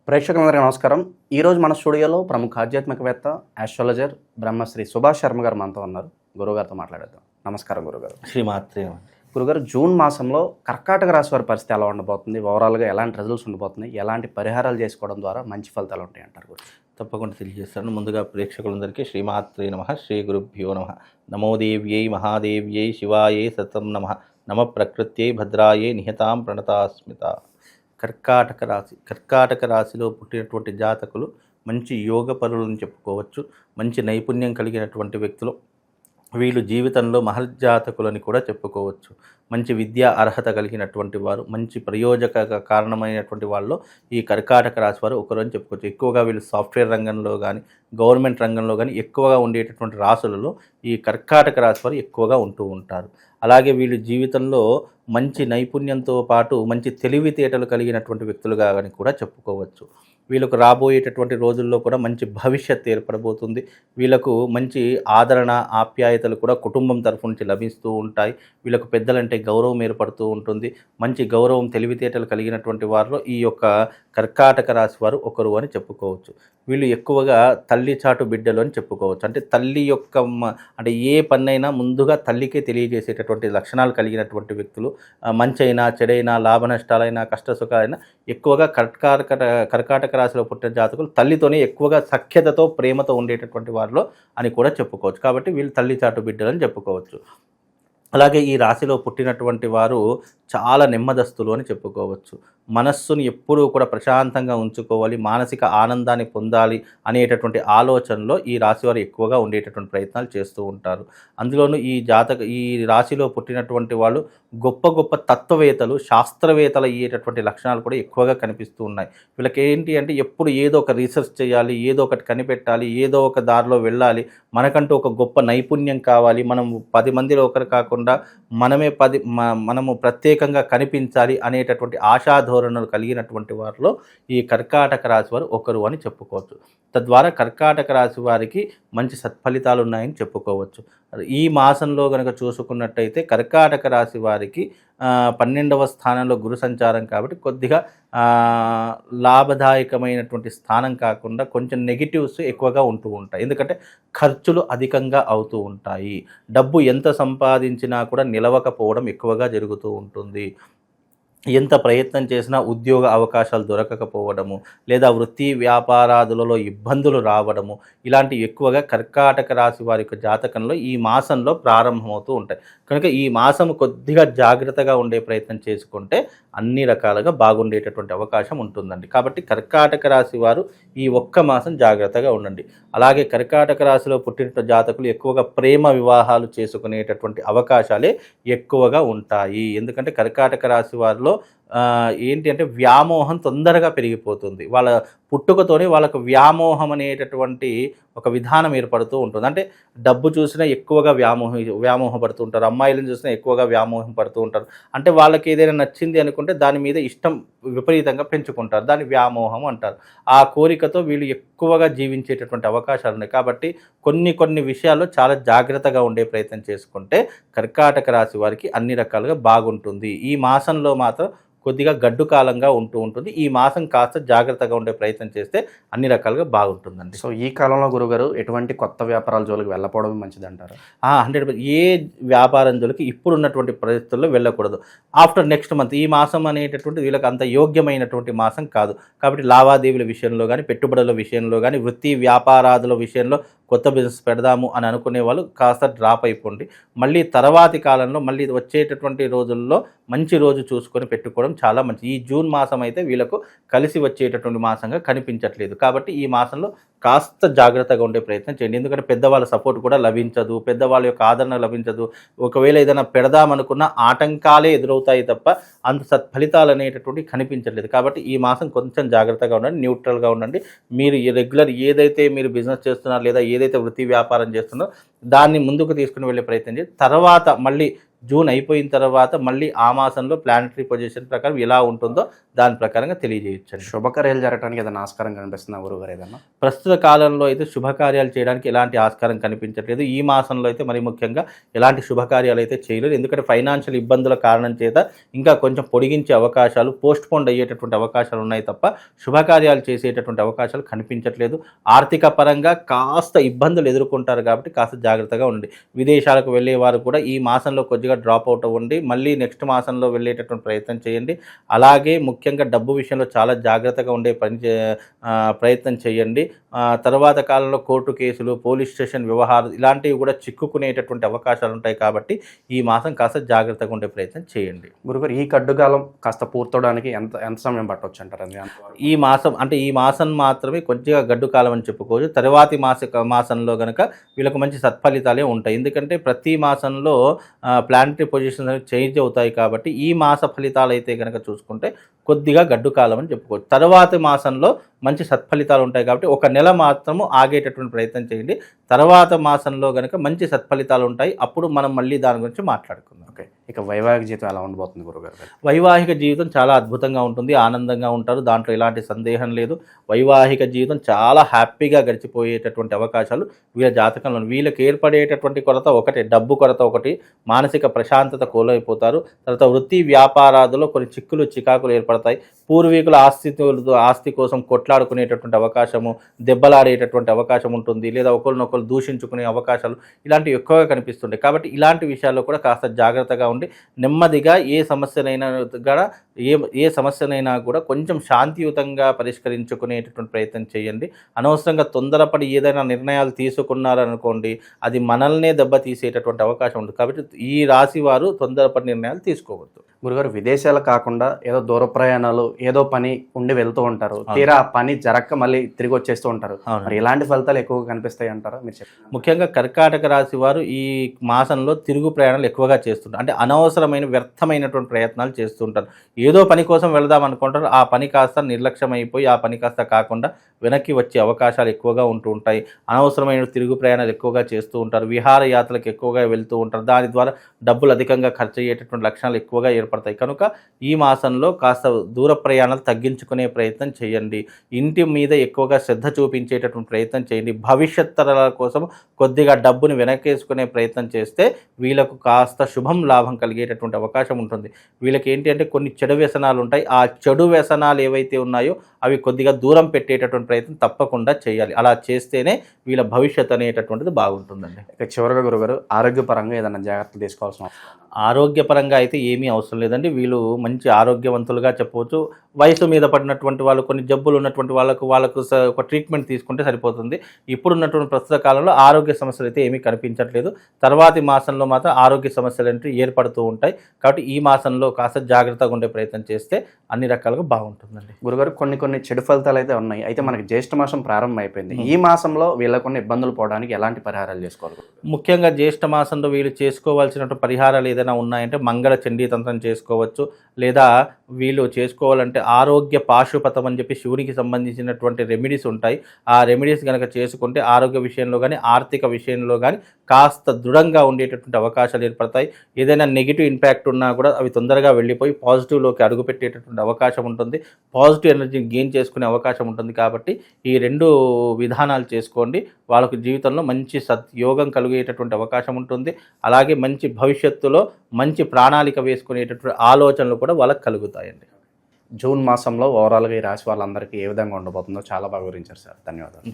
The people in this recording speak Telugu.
ప్రేక్షకులందరికీ నమస్కారం. ఈరోజు మన స్టూడియోలో ప్రముఖ ఆధ్యాత్మికవేత్త, ఆస్ట్రాలజర్ బ్రహ్మశ్రీ సుభాష్ శర్మ గారు మనతో ఉన్నారు. గురుగారితో మాట్లాడేద్దాం. నమస్కారం గురుగారు. శ్రీమాత్రే. గురుగారు, జూన్ మాసంలో కర్కాటక రాశి వారి పరిస్థితి ఎలా ఉండబోతుంది? ఓవరాల్గా ఎలాంటి రిజల్ట్స్ ఉండబోతున్నాయి? ఎలాంటి పరిహారాలు చేసుకోవడం ద్వారా మంచి ఫలితాలు ఉంటాయి అంటారు గురు? తప్పకుండా తెలియజేస్తాను. ముందుగా ప్రేక్షకులందరికీ శ్రీమాత్రే నమః, శ్రీ గురుభ్యో నమః. నమో దేవ్యై మహాదేవ్యై శివాయై సతం నమః. నమ ప్రకృత్యై భద్రాయై నిహతాం ప్రణతాస్మిత. కర్కాటక రాశిలో పుట్టినటువంటి జాతకులు మంచి యోగ పరులను చెప్పుకోవచ్చు. మంచి నైపుణ్యం కలిగినటువంటి వ్యక్తులు. వీళ్ళు జీవితంలో మహర్జాతకులని కూడా చెప్పుకోవచ్చు. మంచి విద్యా అర్హత కలిగినటువంటి వారు, మంచి ప్రయోజక కారణమైనటువంటి వాళ్ళు ఈ కర్కాటక రాశి వారు ఒకరని చెప్పుకోవచ్చు. ఎక్కువగా వీళ్ళు సాఫ్ట్వేర్ రంగంలో కానీ, గవర్నమెంట్ రంగంలో కానీ ఎక్కువగా ఉండేటటువంటి రాశులలో ఈ కర్కాటక రాశి వారు ఎక్కువగా ఉంటూ ఉంటారు. అలాగే వీళ్ళు జీవితంలో మంచి నైపుణ్యంతో పాటు మంచి తెలివితేటలు కలిగినటువంటి వ్యక్తులుగా కానీ కూడా చెప్పుకోవచ్చు. వీళ్ళకు రాబోయేటటువంటి రోజుల్లో కూడా మంచి భవిష్యత్తు ఏర్పడబోతుంది. వీళ్ళకు మంచి ఆదరణ, ఆప్యాయతలు కూడా కుటుంబం తరఫు నుంచి లభిస్తూ ఉంటాయి. వీళ్ళకు పెద్దలంటే గౌరవం ఏర్పడుతూ ఉంటుంది. మంచి గౌరవం, తెలివితేటలు కలిగినటువంటి వారిలో ఈ యొక్క కర్కాటక రాశి వారు ఒకరు అని చెప్పుకోవచ్చు. వీళ్ళు ఎక్కువగా తల్లి చాటు బిడ్డలు అని చెప్పుకోవచ్చు. అంటే తల్లి యొక్క అంటే ఏ పన్నైనా ముందుగా తల్లికే తెలియజేసేటటువంటి లక్షణాలు కలిగినటువంటి వ్యక్తులు. మంచైనా, చెడైనా, లాభ నష్టాలైనా, కష్ట సుఖాలైనా ఎక్కువగా కర్కాటక రాశిలో పుట్టిన జాతకులు తల్లితోనే ఎక్కువగా సఖ్యతతో, ప్రేమతో ఉండేటటువంటి వారిలో అని కూడా చెప్పుకోవచ్చు. కాబట్టి వీళ్ళు తల్లి చాటు బిడ్డలు అని చెప్పుకోవచ్చు. అలాగే ఈ రాశిలో పుట్టినటువంటి వారు చాలా నెమ్మదస్తులు అని చెప్పుకోవచ్చు. మనస్సుని ఎప్పుడూ కూడా ప్రశాంతంగా ఉంచుకోవాలి, మానసిక ఆనందాన్ని పొందాలి అనేటటువంటి ఆలోచనలో ఈ రాశి వారు ఎక్కువగా ఉండేటటువంటి ప్రయత్నాలు చేస్తూ ఉంటారు. అందులోనూ ఈ రాశిలో పుట్టినటువంటి వాళ్ళు గొప్ప గొప్ప తత్వవేత్తలు, శాస్త్రవేత్తలు అయ్యేటటువంటి లక్షణాలు కూడా ఎక్కువగా కనిపిస్తూ ఉన్నాయి. వీళ్ళకి ఏంటి అంటే ఎప్పుడు ఏదో ఒక రీసెర్చ్ చేయాలి, ఏదో ఒకటి కనిపెట్టాలి, ఏదో ఒక దారిలో వెళ్ళాలి, మనకంటూ ఒక గొప్ప నైపుణ్యం కావాలి, మనం 10 మందిలో ఒకరు కాకుండా మనము ప్రత్యేకంగా కనిపించాలి అనేటటువంటి ఆశాధోరణులు కలిగినటువంటి వారిలో ఈ కర్కాటక రాశి వారు ఒకరు అని చెప్పుకోవచ్చు. తద్వారా కర్కాటక రాశి వారికి మంచి సత్ఫలితాలు ఉన్నాయని చెప్పుకోవచ్చు. ఈ మాసంలో కనుక చూసుకున్నట్టయితే కర్కాటక రాశి వారికి 12వ స్థానంలో గురు సంచారం కాబట్టి కొద్దిగా లాభదాయకమైనటువంటి స్థానం కాకుండా కొంచెం నెగిటివ్స్ ఎక్కువగా ఉంటూ ఉంటాయి. ఎందుకంటే ఖర్చులు అధికంగా అవుతూ ఉంటాయి. డబ్బు ఎంత సంపాదించినా కూడా నిలవకపోవడం ఎక్కువగా జరుగుతూ ఉంటుంది. ఎంత ప్రయత్నం చేసినా ఉద్యోగ అవకాశాలు దొరకకపోవడము, లేదా వృత్తి వ్యాపారాదులలో ఇబ్బందులు రావడము, ఇలాంటివి ఎక్కువగా కర్కాటక రాశి వారి యొక్క జాతకంలో ఈ మాసంలో ప్రారంభమవుతూ ఉంటాయి. కనుక ఈ మాసం కొద్దిగా జాగ్రత్తగా ఉండే ప్రయత్నం చేసుకుంటే అన్ని రకాలుగా బాగుండేటటువంటి అవకాశం ఉంటుందండి. కాబట్టి కర్కాటక రాశి వారు ఈ ఒక్క మాసం జాగ్రత్తగా ఉండండి. అలాగే కర్కాటక రాశిలో పుట్టిన జాతకులు ఎక్కువగా ప్రేమ వివాహాలు చేసుకునేటటువంటి అవకాశాలే ఎక్కువగా ఉంటాయి. ఎందుకంటే కర్కాటక రాశి వారిలో ఏంటి అంటే వ్యామోహం తొందరగా పెరిగిపోతుంది. వాళ్ళ పుట్టుకతోనే వాళ్ళకు వ్యామోహం అనేటటువంటి ఒక విధానం ఏర్పడుతూ ఉంటుంది. అంటే డబ్బు చూసినా ఎక్కువగా వ్యామోహపడుతూ ఉంటారు. అమ్మాయిలను చూసినా ఎక్కువగా వ్యామోహం పడుతూ ఉంటారు. అంటే వాళ్ళకి ఏదైనా నచ్చింది అనుకుంటే దాని మీద ఇష్టం విపరీతంగా పెంచుకుంటారు. దాన్ని వ్యామోహం అంటారు. ఆ కోరికతో వీళ్ళు ఎక్కువగా జీవించేటటువంటి అవకాశాలు ఉన్నాయి. కాబట్టి కొన్ని విషయాల్లో చాలా జాగ్రత్తగా ఉండే ప్రయత్నం చేసుకుంటే కర్కాటక రాశి వారికి అన్ని రకాలుగా బాగుంటుంది. ఈ మాసంలో మాత్రం కొద్దిగా గడ్డు కాలంగా ఉంటూ ఉంటుంది. ఈ మాసం కాస్త జాగ్రత్తగా ఉండే ప్రయత్నం చేస్తే అన్ని రకాలుగా బాగుంటుందండి. సో ఈ కాలంలో గురుగారు ఎటువంటి కొత్త వ్యాపారాల జోలికి వెళ్ళకపోవడం మంచిదంటారు? 100%. ఏ వ్యాపారం జోలికి ఇప్పుడున్నటువంటి పరిస్థితుల్లో వెళ్ళకూడదు. ఆఫ్టర్ నెక్స్ట్ మంత్, ఈ మాసం అనేటటువంటి వీళ్ళకి అంత యోగ్యమైనటువంటి మాసం కాదు. కాబట్టి లావాదేవీల విషయంలో కానీ, పెట్టుబడుల విషయంలో కానీ, వృత్తి వ్యాపారాదుల విషయంలో కొత్త బిజినెస్ పెడదాము అని అనుకునే వాళ్ళు కాస్త డ్రాప్ అయిపోండి. మళ్ళీ తర్వాతి కాలంలో మళ్ళీ వచ్చేటటువంటి రోజుల్లో మంచి రోజు చూసుకొని పెట్టుకోవడం చాలా మంచిది. ఈ జూన్ మాసం అయితే వీళ్ళకు కలిసి వచ్చేటటువంటి మాసంగా కనిపించట్లేదు. కాబట్టి ఈ మాసంలో కాస్త జాగ్రత్తగా ఉండే ప్రయత్నం చేయండి. ఎందుకంటే పెద్దవాళ్ళ సపోర్ట్ కూడా లభించదు, పెద్దవాళ్ళ యొక్క ఆదరణ లభించదు. ఒకవేళ ఏదైనా పెడదామనుకున్న ఆటంకాలే ఎదురవుతాయి తప్ప అంత సత్ఫలితాలు అనేటటువంటి కనిపించట్లేదు. కాబట్టి ఈ మాసం కొంచెం జాగ్రత్తగా ఉండండి, న్యూట్రల్గా ఉండండి. మీరు రెగ్యులర్ ఏదైతే మీరు బిజినెస్ చేస్తున్నారో లేదా ఏదైతే వృత్తి వ్యాపారం చేస్తున్నారో దాన్ని ముందుకు తీసుకుని వెళ్ళే ప్రయత్నం చేసి తర్వాత మళ్ళీ జూన్ అయిపోయిన తర్వాత మళ్ళీ ఆ మాసంలో ప్లానటరీ పొజిషన్ ప్రకారం ఎలా ఉంటుందో దాని ప్రకారంగా తెలియజేయచ్చు. శుభకార్యాలు జరగడానికి ఏదైనా ఆస్కారం కనిపిస్తుందా గురుగారు ఏదన్నా? ప్రస్తుత కాలంలో అయితే శుభకార్యాలు చేయడానికి ఎలాంటి ఆస్కారం కనిపించట్లేదు. ఈ మాసంలో అయితే మరి ముఖ్యంగా ఎలాంటి శుభకార్యాలు అయితే చేయలేదు. ఎందుకంటే ఫైనాన్షియల్ ఇబ్బందుల కారణం చేత ఇంకా కొంచెం పొడిగించే అవకాశాలు, పోస్ట్పోన్ అయ్యేటటువంటి అవకాశాలు ఉన్నాయి తప్ప శుభకార్యాలు చేసేటటువంటి అవకాశాలు కనిపించట్లేదు. ఆర్థిక పరంగా కాస్త ఇబ్బందులు ఎదుర్కొంటారు కాబట్టి కాస్త జాగ్రత్తగా ఉండండి. విదేశాలకు వెళ్ళేవారు కూడా ఈ మాసంలో కొద్దిగా డ్రాప్ అవుట్ అవ్వండి. మళ్ళీ నెక్స్ట్ మాసంలో వెళ్ళేటటువంటి ప్రయత్నం చేయండి. అలాగే ముఖ్యంగా డబ్బు విషయంలో చాలా జాగ్రత్తగా ఉండే ప్రయత్నం చేయండి. తర్వాత కాలంలో కోర్టు కేసులు, పోలీస్ స్టేషన్ వ్యవహారాలు ఇలాంటివి కూడా చిక్కుకునేటటువంటి అవకాశాలు ఉంటాయి కాబట్టి ఈ మాసం కాస్త జాగ్రత్తగా ఉండే ప్రయత్నం చేయండి. గురుగారు ఈ కడ్డుకాలం కాస్త పూర్తవడానికి ఎంత ఎంత సమయం పట్టవచ్చు అంటారు? ఈ మాసం మాత్రమే కొద్దిగా గడ్డు కాలం అని చెప్పుకోవచ్చు. తర్వాతి మాసంలో కనుక వీళ్ళకు మంచి సత్ఫలితాలే ఉంటాయి. ఎందుకంటే ప్రతి మాసంలో ప్లానటరీ పొజిషన్స్ అనేవి చేంజ్ అవుతాయి కాబట్టి ఈ మాస ఫలితాలు అయితే కనుక చూసుకుంటే కొద్దిగా గడ్డు కాలం అని చెప్పుకోవచ్చు. తర్వాతి మాసంలో మంచి సత్ఫలితాలు ఉంటాయి కాబట్టి ఒక నెల మాత్రము ఆగేటటువంటి ప్రయత్నం చేయండి. తర్వాత మాసంలో కనుక మంచి సత్ఫలితాలు ఉంటాయి. అప్పుడు మనం మళ్ళీ దాని గురించి మాట్లాడుకుందాం. ఓకే, ఇక వైవాహిక జీవితం ఎలా ఉండబోతుంది గురుగారు? వైవాహిక జీవితం చాలా అద్భుతంగా ఉంటుంది, ఆనందంగా ఉంటారు, దాంట్లో ఎలాంటి సందేహం లేదు. వైవాహిక జీవితం చాలా హ్యాపీగా గడిచిపోయేటటువంటి అవకాశాలు వీళ్ళ జాతకంలో. వీళ్ళకి ఏర్పడేటటువంటి కొరత ఒకటి, డబ్బు కొరత ఒకటి, మానసిక ప్రశాంతత కోల్పోతారు. తర్వాత వృత్తి వ్యాపారాదులో కొన్ని చిక్కులు చికాకులు ఏర్పడతాయి. పూర్వీకుల ఆస్తి కోసం కొట్లాడుకునేటటువంటి అవకాశము, దెబ్బలాడేటటువంటి అవకాశం ఉంటుంది, లేదా ఒకరినొకరు దూషించుకునే అవకాశాలు ఇలాంటివి ఎక్కువగా కనిపిస్తుంటాయి. కాబట్టి ఇలాంటి విషయాల్లో కూడా కాస్త జాగ్రత్తగా ఉండి నెమ్మదిగా ఏ సమస్యనైనా కూడా కొంచెం శాంతియుతంగా పరిష్కరించుకునేటటువంటి ప్రయత్నం చేయండి. అనవసరంగా తొందరపడి ఏదైనా నిర్ణయాలు తీసుకున్నారనుకోండి, అది మనల్నే దెబ్బతీసేటటువంటి అవకాశం ఉంటుంది. కాబట్టి ఈ రాశి వారు తొందరపడి నిర్ణయాలు తీసుకోవద్దు. గురుగారు విదేశాలు కాకుండా ఏదో దూర ప్రయాణాలు, ఏదో పని ఉండి వెళ్తూ ఉంటారు, తీరా ఆ పని జరక్క మళ్ళీ తిరిగి వచ్చేస్తూ ఉంటారు. మరి ఇలాంటి ఫలితాలు ఎక్కువగా కనిపిస్తాయి అంటారా మీరు చెప్పండి? ముఖ్యంగా కర్కాటక రాశి వారు ఈ మాసంలో తిరుగు ప్రయాణాలు ఎక్కువగా చేస్తుంటారు. అంటే అనవసరమైన వ్యర్థమైనటువంటి ప్రయత్నాలు చేస్తుంటారు. ఏదో పని కోసం వెళదాం అనుకుంటారు, ఆ పని కాస్త నిర్లక్ష్యం అయిపోయి ఆ పని కాస్త కాకుండా వెనక్కి వచ్చే అవకాశాలు ఎక్కువగా ఉంటూ ఉంటాయి. అనవసరమైన తిరుగు ప్రయాణాలు ఎక్కువగా చేస్తూ ఉంటారు. విహారయాత్రలకు ఎక్కువగా వెళ్తూ ఉంటారు. దాని ద్వారా డబ్బులు అధికంగా ఖర్చు అయ్యేటటువంటి లక్షణాలు ఎక్కువగా ఏర్పడతాయి. కనుక ఈ మాసంలో కాస్త దూర ప్రయాణాలు తగ్గించుకునే ప్రయత్నం చేయండి. ఇంటి మీద ఎక్కువగా శ్రద్ధ చూపించేటటువంటి ప్రయత్నం చేయండి. భవిష్యత్ తరాల కోసం కొద్దిగా డబ్బుని వెనకేసుకునే ప్రయత్నం చేస్తే వీళ్ళకు కాస్త శుభం లాభం కలిగేటటువంటి అవకాశం ఉంటుంది. వీళ్ళకి ఏంటి అంటే కొన్ని చెడు వ్యసనాలు ఉంటాయి. ఆ చెడు వ్యసనాలు ఏవైతే ఉన్నాయో అవి కొద్దిగా దూరం పెట్టేటటువంటి ప్రయత్నం తప్పకుండా చేయాలి. అలా చేస్తేనే వీళ్ళ భవిష్యత్ అనేటటువంటిది బాగుంటుందండి. ఇక చివరిగా గురుగారు ఆరోగ్యపరంగా ఏదైనా జాగ్రత్తలు తీసుకోవాల్సిన అవసరం? ఆరోగ్యపరంగా అయితే ఏమీ అవసరం లేదండి. వీళ్ళు మంచి ఆరోగ్యవంతులుగా చెప్పవచ్చు. వయసు మీద పడినటువంటి వాళ్ళు, కొన్ని జబ్బులు ఉన్నటువంటి వాళ్ళకు ఒక ట్రీట్మెంట్ తీసుకుంటే సరిపోతుంది. ఇప్పుడున్నటువంటి ప్రస్తుత కాలంలో ఆరోగ్య సమస్యలు అయితే ఏమీ కనిపించట్లేదు. తర్వాతి మాసంలో మాత్రం ఆరోగ్య సమస్యలు అంటే ఏర్పడుతూ ఉంటాయి. కాబట్టి ఈ మాసంలో కాస్త జాగ్రత్తగా ఉండే ప్రయత్నం చేస్తే అన్ని రకాలుగా బాగుంటుందండి. గురుగారు కొన్ని చెడు ఫలితాలు అయితే ఉన్నాయి. అయితే మనకి జ్యేష్ఠ మాసం ప్రారంభం అయిపోయింది. ఈ మాసంలో వీళ్ళకున్న ఇబ్బందులు పోవడానికి ఎలాంటి పరిహారాలు చేసుకోవాలి? ముఖ్యంగా జ్యేష్ఠ మాసంలో వీళ్ళు చేసుకోవాల్సినటువంటి పరిహారాలు ఏదైనా ఉన్నాయంటే మంగళ చండీ తంత్రం చేసుకోవచ్చు. లేదా వీళ్ళు చేసుకోవాలంటే ఆరోగ్య పాశుపతం అని చెప్పి శివునికి సంబంధించినటువంటి రెమెడీస్ ఉంటాయి. ఆ రెమెడీస్ కనుక చేసుకుంటే ఆరోగ్య విషయంలో కానీ ఆర్థిక విషయంలో కానీ కాస్త దృఢంగా ఉండేటటువంటి అవకాశాలు ఏర్పడతాయి. ఏదైనా నెగిటివ్ ఇంపాక్ట్ ఉన్నా కూడా అవి తొందరగా వెళ్ళిపోయి పాజిటివ్లోకి అడుగుపెట్టేటటువంటి అవకాశం ఉంటుంది. పాజిటివ్ ఎనర్జీని గెయిన్ చేసుకునే అవకాశం ఉంటుంది. కాబట్టి ఈ రెండు విధానాలు చేసుకోండి. వాళ్ళకు జీవితంలో మంచి సద్యోగం కలిగేటటువంటి అవకాశం ఉంటుంది. అలాగే మంచి భవిష్యత్తులో మంచి ప్రణాళిక వేసుకునేటటువంటి ఆలోచనలు కూడా వాళ్ళకి కలుగుతాయండి. జూన్ మాసంలో ఓవరాల్గా ఈ రాశి వాళ్ళందరికీ ఏ విధంగా ఉండబోతుందో చాలా బాగా వివరించారు సార్. ధన్యవాదాలు.